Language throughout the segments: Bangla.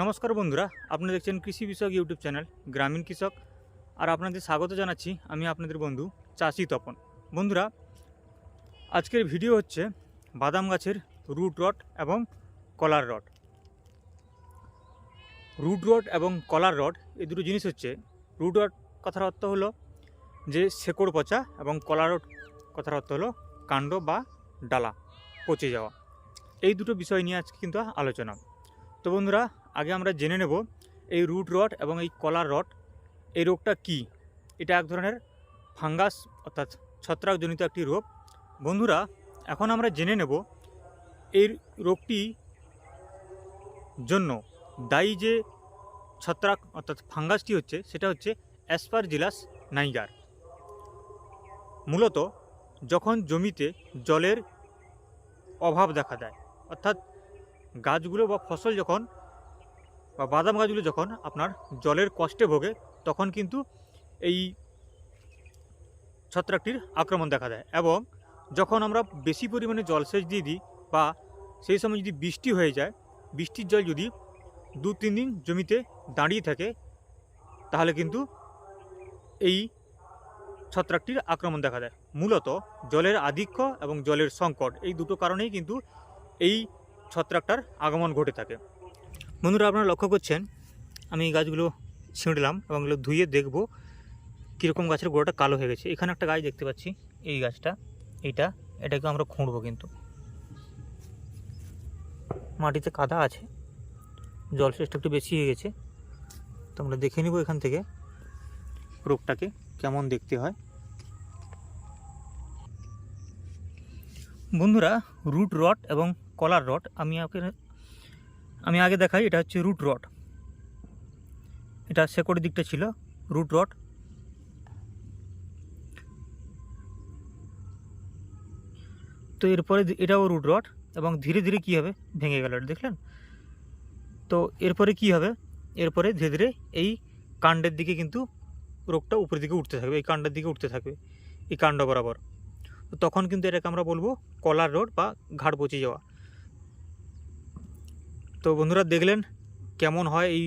নমস্কার বন্ধুরা, আপনারা দেখছেন কৃষি বিষয়ক ইউটিউব চ্যানেল গ্রামীণ কৃষক। আর আপনাদের স্বাগত জানাচ্ছি আমি আপনাদের বন্ধু চাষি তপন। বন্ধুরা, আজকের ভিডিও হচ্ছে বাদাম গাছের রুট রট এবং কলার রট। রুট রট এবং কলার রট এই দুটো জিনিস হচ্ছে, রুট রট কথার অর্থ হলো যে শেকড় পচা, এবং কলার রট কথার অর্থ হলো কাণ্ড বা ডালা পচে যাওয়া। এই দুটো বিষয় নিয়ে আজকে কিন্তু আলোচনা। তো বন্ধুরা, আগে আমরা জেনে নেব এই রুট রট এবং এই কলার রট এই রোগটা কি। এটা এক ধরনের ফাঙ্গাস অর্থাৎ ছত্রাকজনিত একটি রোগ। বন্ধুরা, এখন আমরা জেনে নেব এই রোগটি জন্য দায়ী যে ছত্রাক অর্থাৎ ফাঙ্গাসটি হচ্ছে, সেটা হচ্ছে অ্যাসপারজিলাস নাইগার। মূলত যখন জমিতে জলের অভাব দেখা দেয়, অর্থাৎ গাছগুলো বা ফসল যখন বা বাদাম গাছগুলো যখন আপনার জলের কষ্টে ভোগে, তখন কিন্তু এই ছত্রাকটির আক্রমণ দেখা দেয়। এবং যখন আমরা বেশি পরিমাণে জলসেচ দিয়ে দিই, বা সেই সময় যদি বৃষ্টি হয়ে যায়, বৃষ্টির জল যদি 2-3 দিন জমিতে দাঁড়িয়ে থাকে, তাহলে কিন্তু এই ছত্রাকটির আক্রমণ দেখা দেয়। মূলত জলের আধিক্য এবং জলের সংকট, এই দুটো কারণেই কিন্তু এই ছত্রাকটার আগমন ঘটে থাকে। বন্ধুরা, আপনারা লক্ষ্য করছেন আমি এই গাছগুলো ছিঁড়লাম এবং এগুলো ধুয়ে দেখব কীরকম গাছের গোড়াটা কালো হয়ে গেছে। এখানে একটা গাছ দেখতে পাচ্ছি, এই গাছটা, এটাকে আমরা খুঁড়বো, কিন্তু মাটিতে কাদা আছে, জলসেচটা একটু বেশি হয়ে গেছে। তো আমরা দেখে নিব এখান থেকে রোগটাকে কেমন দেখতে হয়। বন্ধুরা, রুট রট এবং কলার রট আমি আগে দেখাই। এটা হচ্ছে রুট রট, এটা শেকড়ের দিকটা ছিল রুট রট। তো এরপরে এটাও রুট রট, এবং ধীরে ধীরে কী হবে, ভেঙে গেল, এটা দেখলেন। তো এরপরে কি হবে, এরপরে ধীরে ধীরে এই কাণ্ডের দিকে কিন্তু রোগটা উপরের দিকে উঠতে থাকবে, এই কাণ্ডের দিকে উঠতে থাকবে, এই কাণ্ড বরাবর। তো তখন কিন্তু এটাকে আমরা বলবো কলার রট বা ঘাড় পচে যাওয়া। তো বন্ধুরা, দেখলেন কেমন হয় এই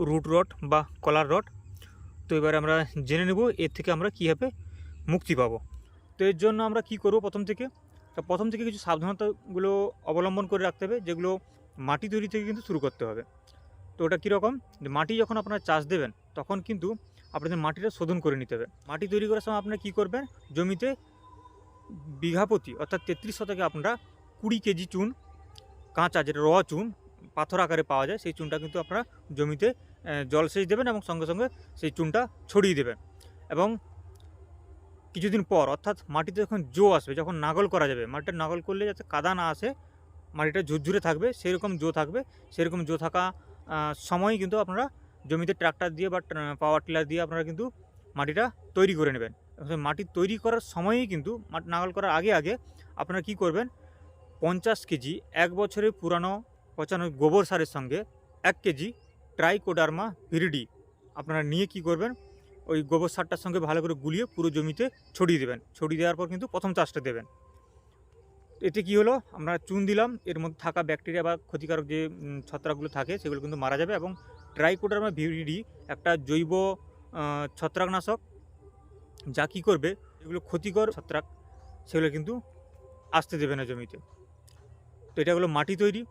রুট রট বা কলার রট। তো এবারে আমরা জেনে নেব এর থেকে আমরা কীভাবে মুক্তি পাবো। তো এর জন্য আমরা কি করব, প্রথম থেকে কিছু সাবধানতাগুলো অবলম্বন করে রাখতে হবে, যেগুলো মাটি তৈরি থেকে কিন্তু শুরু করতে হবে। তো ওটা কীরকম, যে মাটি যখন আপনারা চাষ দেবেন, তখন কিন্তু আপনাদের মাটিটা শোধন করে নিতে হবে। মাটি তৈরি করার সময় আপনারা কী করবেন, জমিতে বিঘা প্রতি অর্থাৎ 33 শতকে আপনারা 20 কেজি চুন, কাঁচা যেটা র চুন পাথর আকারে পাওয়া যায়, সেই চুনটা কিন্তু আপনারা জমিতে জলসেচ দেবেন, এবং সঙ্গে সঙ্গে সেই চুনটা ছড়িয়ে দেবেন। এবং কিছুদিন পর, অর্থাৎ মাটিতে যখন জো আসবে, যখন নাগল করা যাবে, মাটিটা নাগল করলে যাতে কাদা না আসে, মাটিটা ঝুরঝুরে থাকবে, সেরকম জো থাকবে, সেরকম জো থাকা সময় কিন্তু আপনারা জমিতে ট্রাক্টর দিয়ে বা পাওয়ার টিলার দিয়ে আপনারা কিন্তু মাটিটা তৈরি করে নেবেন। মাটি তৈরি করার সময়ই কিন্তু মাটি নাগল করার আগে আগে আপনারা কি করবেন, 50 কেজি 1 বছরের পুরানো পচানো গোবর সারের সঙ্গে 1 কেজি ট্রাইকোডার্মা ভিরিডি আপনারা নিয়ে কি করবেন, ওই গোবর সারটার সঙ্গে ভালো করে গুলিয়ে পুরো জমিতে ছড়িয়ে দেবেন। ছড়িয়ে দেওয়ার পর কিন্তু প্রথম চাষটা দেবেন। এতে কি হলো, আমরা চুন দিলাম, এর মধ্যে থাকা ব্যাকটেরিয়া বা ক্ষতিকারক যে ছত্রাকগুলো থাকে সেগুলো কিন্তু মারা যাবে। এবং ট্রাইকোডার্মা ভিরিডি একটা জৈব ছত্রাকনাশক, যা কী করবে, এগুলো ক্ষতিকর ছত্রাক সেগুলো কিন্তু আসতে দেবে না জমিতে। তো এটা হলো মাটি তৈরি।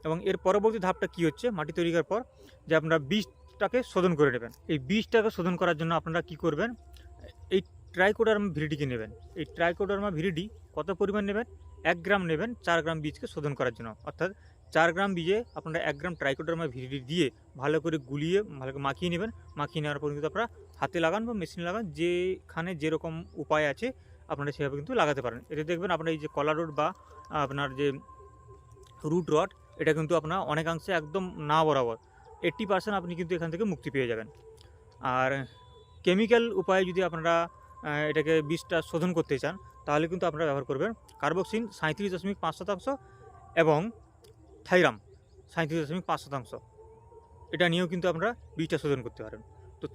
এবং এর পরবর্তী ধাপটা কি হচ্ছে, মাটি তৈরি করার পর যে আপনারা বীজটাকে শোধন করে নেবেন। এই বীজটাকে শোধন করার জন্য আপনারা কি করবেন, এই ট্রাইকোডার্মা ভিরিডিকে নেবেন। এই ট্রাইকোডার্মা ভিরিডি কত পরিমাণ নেবেন, 1 গ্রাম নেবেন 4 গ্রাম বীজকে শোধন করার জন্য। অর্থাৎ 4 গ্রাম বীজে আপনারা 1 গ্রাম ট্রাইকোডার্মা ভিরিডি দিয়ে ভালো করে গুলিয়ে ভালো করে মাখিয়ে নেবেন। মাখিয়ে নেওয়ার পর কিন্তু আপনারা হাতে লাগান বা মেশিনে লাগান, যেখানে যেরকম উপায় আছে আপনারা সেভাবে কিন্তু লাগাতে পারেন। এতে দেখবেন আপনার এই যে কলার রট বা আপনার যে রুট রট, এটা কিন্তু আপনার অনেকাংশে একদম না বরাবর 80% আপনি কিন্তু এখান থেকে মুক্তি পেয়ে যাবেন। আর কেমিক্যাল উপায়ে যদি আপনারা এটাকে বীজটা শোধন করতে চান, তাহলে কিন্তু আপনারা ব্যবহার করবেন কার্বক্সিন 37.5% এবং থাইরাম 37.5%। এটা নিয়েও কিন্তু আপনারা বীজটা শোধন করতে পারেন। তো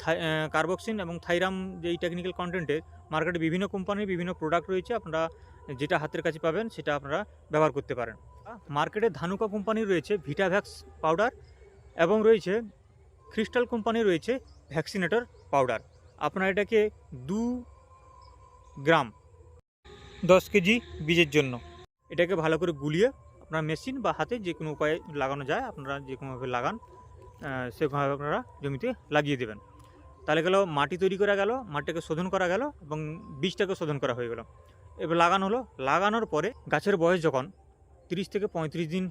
কার্বক্সিন এবং থাইরাম যে এই টেকনিক্যাল কন্টেন্টের মার্কেটে বিভিন্ন কোম্পানির বিভিন্ন প্রোডাক্ট রয়েছে, আপনারা যেটা হাতের কাছে পাবেন সেটা আপনারা ব্যবহার করতে পারেন। মার্কেটে ধানুকা কোম্পানির রয়েছে ভিটাভ্যাক্স পাউডার এবং রয়েছে ক্রিস্টাল কোম্পানির রয়েছে ভ্যাকসিনেটর পাউডার। আপনার এটাকে 2 গ্রাম 10 কেজি বীজের জন্য এটাকে ভালো করে গুলিয়ে আপনার মেশিন বা হাতে যে কোনো উপায়ে লাগানো যায়, আপনারা যে কোনোভাবে লাগান সেভাবে আপনারা জমিতে লাগিয়ে দেবেন। তাহলে গেল মাটি তৈরি করা গেল, মাটিটাকে শোধন করা গেল এবং বীজটাকে শোধন করা হয়ে গেল। এবার লাগানো হলো। লাগানোর পরে গাছের বয়স যখন 30 থেকে 35 দিন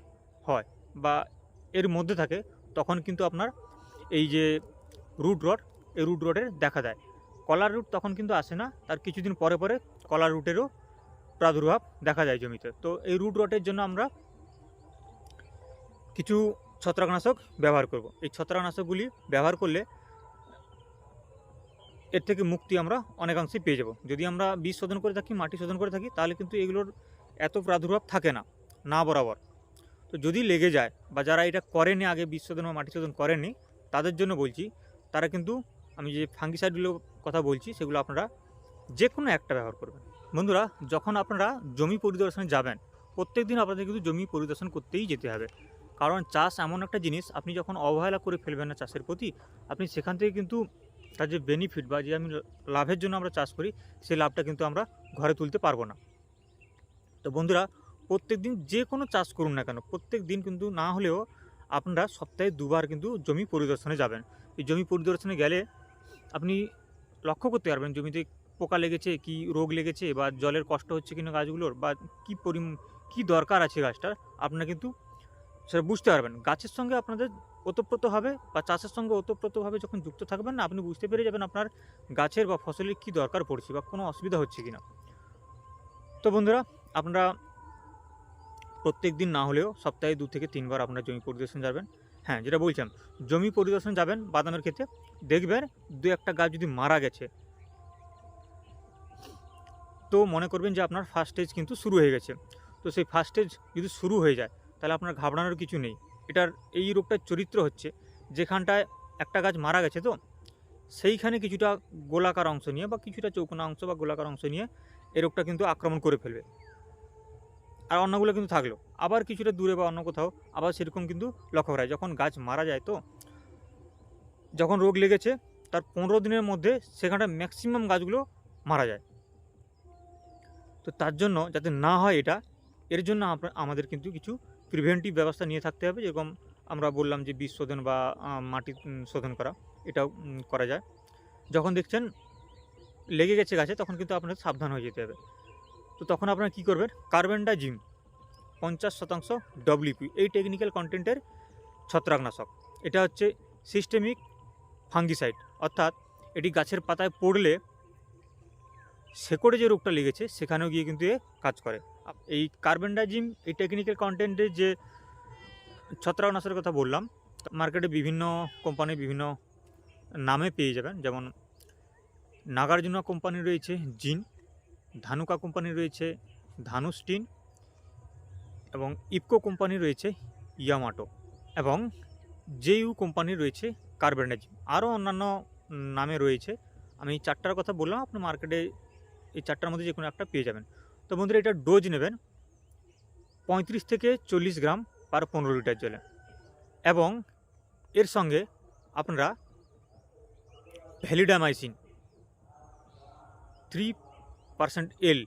হয় বা এর মধ্যে থাকে, তখন কিন্তু আপনার এই যে রুট রট, এই রুট রটের দেখা দেয়। কলার রুট তখন কিন্তু আসে না, তার কিছুদিন পরে পরে কলার রুটেরও প্রাদুর্ভাব দেখা যায় জমিতে। তো এই রুট রটের জন্য আমরা কিছু ছত্রাকনাশক ব্যবহার করব। এই ছত্রাকনাশকগুলি ব্যবহার করলে এর থেকে মুক্তি আমরা অনেকাংশে পেয়ে যাব। যদি আমরা বীজ শোধন করে থাকি, মাটি শোধন করে থাকি, তাহলে কিন্তু এগুলোর এত প্রাদুর্ভাব থাকে না, না বরাবর। তো যদি লেগে যায় বা যারা এটা করেনি, আগে বীজ শোধন বা মাটি শোধন করেননি, তাদের জন্য বলছি, তারা কিন্তু আমি যে ফাঙ্গিসাইডগুলোর কথা বলছি সেগুলো আপনারা যে কোনো একটা ব্যবহার করবেন। বন্ধুরা, যখন আপনারা জমি পরিদর্শনে যাবেন, প্রত্যেক দিন আপনাদের কিন্তু জমি পরিদর্শন করতেই যেতে হবে। কারণ চাষ এমন একটা জিনিস, আপনি যখন অবহেলা করে ফেলবেন না চাষের প্রতি, আপনি সেখান থেকে কিন্তু তার যে বেনিফিট বা যে আমি লাভের জন্য আমরা চাষ করি, সেই লাভটা কিন্তু আমরা ঘরে তুলতে পারবো না। তো বন্ধুরা, প্রত্যেক দিন যে কোনো চাষ করুন না কেন, প্রত্যেক দিন কিন্তু না হলেও আপনারা সপ্তাহে 2 বার কিন্তু জমি পরিদর্শনে যাবেন। এই জমি পরিদর্শনে গেলে আপনি লক্ষ্য করতে পারবেন জমিতে পোকা লেগেছে, কি রোগ লেগেছে, বা জলের কষ্ট হচ্ছে কিনা গাছগুলোর, বা কী দরকার আছে গাছটার, আপনারা কিন্তু সেটা বুঝতে পারবেন। গাছের সঙ্গে আপনাদের ওতপ্রোত হবে বা চাষের সঙ্গে ওতপ্রোতভাবে যখন যুক্ত থাকবেন না, আপনি বুঝতে পেরে যাবেন আপনার গাছের বা ফসলের কী দরকার পড়ছে বা কোনো অসুবিধা হচ্ছে কিনা। তো বন্ধুরা, আপনারা প্রত্যেক দিন না হলেও সপ্তাহে 2 থেকে 3 বার আপনারা জমি পরিদর্শন যাবেন। হ্যাঁ, যেটা বলছিলাম, জমি পরিদর্শন যাবেন বাদামের ক্ষেত্রে, দেখবেন 2-1টা গাছ যদি মারা গেছে, তো মনে করবেন যে আপনার ফার্স্ট স্টেজ কিন্তু শুরু হয়ে গেছে। তো সেই ফার্স্ট স্টেজ যদি শুরু হয়ে যায়, তাহলে আপনার ঘাবড়ানোর কিছু নেই। এটার এই রোগটার চরিত্র হচ্ছে, যেখানটায় একটা গাছ মারা গেছে, তো সেইখানে কিছুটা গোলাকার অংশ নিয়ে বা কিছুটা চৌকোনা অংশ বা গোলাকার অংশ নিয়ে এই রোগটা কিন্তু আক্রমণ করে ফেলবে। আর অন্যগুলো কিন্তু থাকলো আবার কিছুটা দূরে বা অন্য কোথাও, আবার সেরকম কিন্তু লক্ষ্য করা যায়। যখন গাছ মারা যায়, তো যখন রোগ লেগেছে তার 15 দিনের মধ্যে সেখানটা ম্যাক্সিমাম গাছগুলো মারা যায়। তো তার জন্য যাতে না হয় এটা, এর জন্য আমাদের কিন্তু কিছু প্রিভেন্টিভ ব্যবস্থা নিয়ে থাকতে হবে। যেরকম আমরা বললাম যে বীজ শোধন বা মাটি শোধন করা, এটাও করা যায়। যখন দেখছেন লেগে গেছে গাছে, তখন কিন্তু আপনাদের সাবধান হয়ে যেতে হবে। তো তখন আপনারা কী করবেন, কার্বেন্ডাজিম 50% WP, এই টেকনিক্যাল কন্টেন্টের ছত্রাকনাশক। এটা হচ্ছে সিস্টেমিক ফাঙ্গিসাইড, অর্থাৎ এটি গাছের পাতায় পড়লে শেকড়ে যে রোগটা লেগেছে সেখানেও গিয়ে কিন্তু এ কাজ করে। এই কার্বেন্ডাজিম, এই টেকনিক্যাল কন্টেন্টের যে ছত্রাকনাশকের কথা বললাম, মার্কেটে বিভিন্ন কোম্পানির বিভিন্ন নামে পেয়ে যাবেন। যেমন নাগার্জুনা কোম্পানির রয়েছে জিন, ধানুকা কোম্পানির রয়েছে ধানুস্টিন, এবং ইফকো কোম্পানির রয়েছে ইয়ামাটো, এবং জেইউ কোম্পানির রয়েছে কার্বেন্ডাজিম। আরও অন্যান্য নামে রয়েছে। আমি 4টার কথা বললাম, আপনি মার্কেটে এই 4টার মধ্যে যে কোনো একটা পেয়ে যাবেন। তো বন্ধুরা, এটার ডোজ নেবেন 35 থেকে 40 গ্রাম পার 15 লিটার জলে, এবং এর সঙ্গে আপনারা ভ্যালিডামাইসিন 3% L,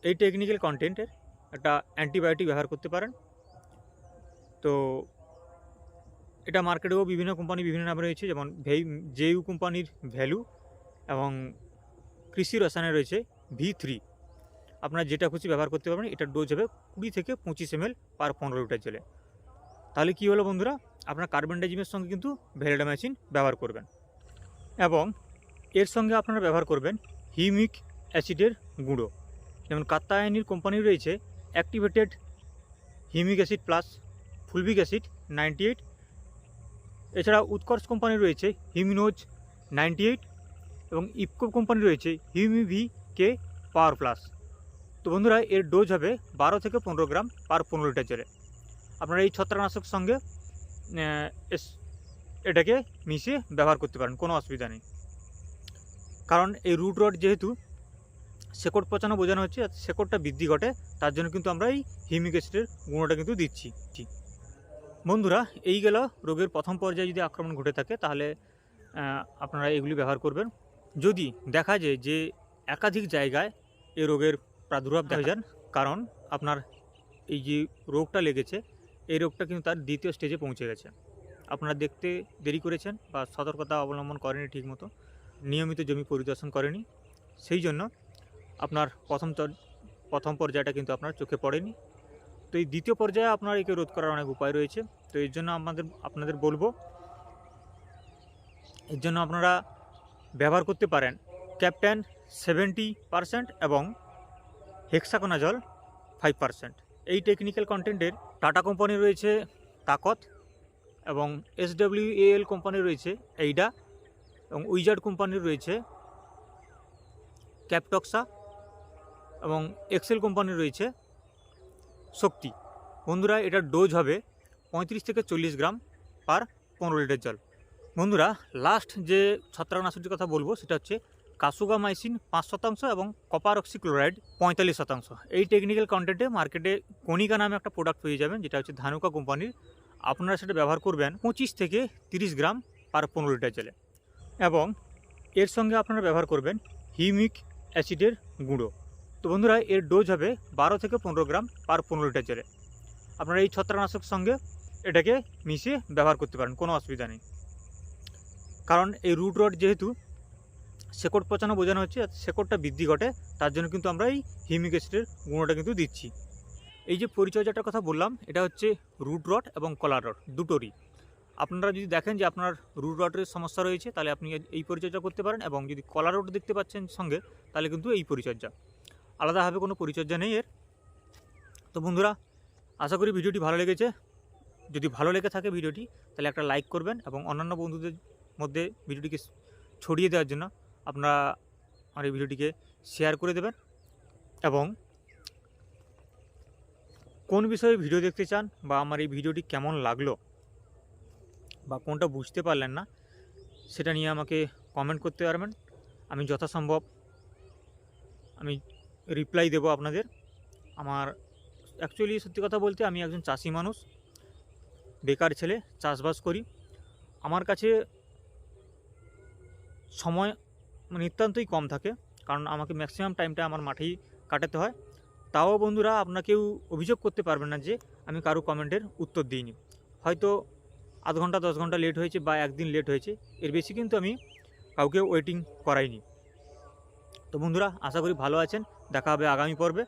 এই টেকনিক্যাল কন্টেন্টের একটা অ্যান্টিবায়োটিক ব্যবহার করতে পারেন। তো এটা মার্কেটেও বিভিন্ন কোম্পানি বিভিন্ন নামে রয়েছে, যেমন জেইউ কোম্পানির ভ্যালু, এবং কৃষি রসায়নে রয়েছে V3। আপনারা যেটা খুশি ব্যবহার করতে পারবেন। এটার ডোজ হবে 20 থেকে 25 ml পার 15 লিটার জলে। তাহলে কী হলো বন্ধুরা, আপনার কার্বেন্ডাজিমের সঙ্গে কিন্তু ভ্যালিডামাইসিন ব্যবহার করবেন, এবং এর সঙ্গে আপনারা ব্যবহার করবেন হিউমিক অ্যাসিডের গুঁড়ো। যেমন কাত্তায়নির কোম্পানির রয়েছে activated humic acid plus fulvic acid 98, এছাড়া উৎকর্ষ কোম্পানির রয়েছে হিউমিনোজ 98, এবং ইফকো কোম্পানির রয়েছে হিউমিভিকে পাওয়ার প্লাস। তো বন্ধুরা, এর ডোজ হবে 12 থেকে 15 গ্রাম পার 15 লিটার জলে। আপনারা এই ছত্রাকনাশক সঙ্গে এটাকে মিশিয়ে ব্যবহার করতে পারেন, কোনো অসুবিধা নেই। কারণ এই রুট রট যেহেতু শেকড় পচানো বোঝানো হচ্ছে, শেকড়টা বৃদ্ধি ঘটে, তার জন্য কিন্তু আমরা এই হিউমিক অ্যাসিডের গুঁড়োটা কিন্তু দিচ্ছি। বন্ধুরা, এই গেল রোগের প্রথম পর্যায়ে যদি আক্রমণ ঘটে থাকে তাহলে আপনারা এগুলি ব্যবহার করবেন। যদি দেখা যায় যে একাধিক জায়গায় এই রোগের প্রাদুর্ভাব দেখা যান, কারণ আপনার এই যে রোগটা লেগেছে এই রোগটা কিন্তু তার দ্বিতীয় স্টেজে পৌঁছে গেছে, আপনারা দেখতে দেরি করেছেন বা সতর্কতা অবলম্বন করেনি, ঠিকমতো নিয়মিত জমি পরিদর্শন করেনি, সেই জন্য আপনার প্রথম পর্যায়টা কিন্তু আপনার চোখে পড়েনি। তো এই দ্বিতীয় পর্যায়ে আপনার একে রোধ করার অনেক উপায় রয়েছে। তো এর জন্য আপনাদের বলবো, এর জন্য আপনারা ব্যবহার করতে পারেন ক্যাপ্টেন 70% এবং হেক্সাকোনাজল 5%। এই টেকনিক্যাল কন্টেন্টের টাটা কোম্পানি রয়েছে তাকত, এবং SWAL কোম্পানির রয়েছে এইডা, এবং উইজার্ড কোম্পানির রয়েছে ক্যাপটক্সা, এবং এক্সেল কোম্পানির রয়েছে শক্তি। বন্ধুরা, এটার ডোজ হবে 35 থেকে 40 গ্রাম পার 15 লিটার জল। বন্ধুরা, লাস্ট যে ছত্রাকনাশকটির কথা বলবো সেটা হচ্ছে কাসুগামাইসিন 5% এবং কপার অক্সিক্লোরাইড 45%। এই টেকনিক্যাল কন্টেন্টে মার্কেটে কণিকা নামে একটা প্রোডাক্ট পেয়ে যাবেন, যেটা হচ্ছে ধানুকা কোম্পানির। আপনারা সেটা ব্যবহার করবেন 25 থেকে 30 গ্রাম পার 15 লিটার জলে, এবং এর সঙ্গে আপনারা ব্যবহার করবেন হিউমিক অ্যাসিডের গুঁড়ো। তো বন্ধুরা, এর ডোজ হবে 12 থেকে 15 গ্রাম পার 15 লিটার জলে। আপনারা এই ছত্রাকনাশক সঙ্গে এটাকে মিশিয়ে ব্যবহার করতে পারেন, কোনো অসুবিধা নেই। কারণ এই রুট রড যেহেতু শেকড় পচানো বোঝানো হচ্ছে, শেকড়টা বৃদ্ধি ঘটে, তার জন্য কিন্তু আমরা এই হিউমিক অ্যাসিডের গুঁড়োটা কিন্তু দিচ্ছি। এই যে পরিচর্যাটার কথা বললাম, এটা হচ্ছে রুট রড এবং কলার রড দুটোরই। আপনারা যদি দেখেন যে আপনার রুট রডের সমস্যা রয়েছে, তাহলে আপনি এই পরিচর্যা করতে পারেন, এবং যদি কলার রড দেখতে পাচ্ছেন সঙ্গে, তাহলে কিন্তু এই পরিচর্যা। আলাদাভাবে কোনো পরিচর্যা নেই এর। তো বন্ধুরা, আশা করি ভিডিওটি ভালো লেগেছে। যদি ভালো লেগে থাকে ভিডিওটি, তাহলে একটা লাইক করবেন, এবং অন্যান্য বন্ধুদের মধ্যে ভিডিওটিকে ছড়িয়ে দেওয়ার জন্য আপনারা আমার এই ভিডিওটিকে শেয়ার করে দেবেন। এবং কোন বিষয়ে ভিডিও দেখতে চান, বা আমার এই ভিডিওটি কেমন লাগলো, বা কোনটা বুঝতে পারলেন না, সেটা নিয়ে আমাকে কমেন্ট করতে পারবেন। আমি যথাসম্ভব আমি রিপ্লাই দেব আপনাদের। আমার অ্যাকচুয়ালি সত্যি কথা বলতে আমি একজন চাষি মানুষ, বেকার ছেলে, চাষবাস করি। আমার কাছে সময় নিতান্তই কম থাকে, কারণ আমাকে ম্যাক্সিমাম টাইমটা আমার মাঠেই কাটাতে হয়। তাও বন্ধুরা, আপনাকেও অভিযোগ করতে পারবেন না যে আমি কারো কমেন্টের উত্তর দিইনি। হয়তো আধ ঘন্টা 10 ঘন্টা লেট হয়েছে, বা একদিন লেট হয়েছে, এর বেশি কিন্তু আমি কাউকে ওয়েটিং করাইনি। তো বন্ধুরা, আশা করি ভালো আছেন। দেখা হবে আগামী পর্বে।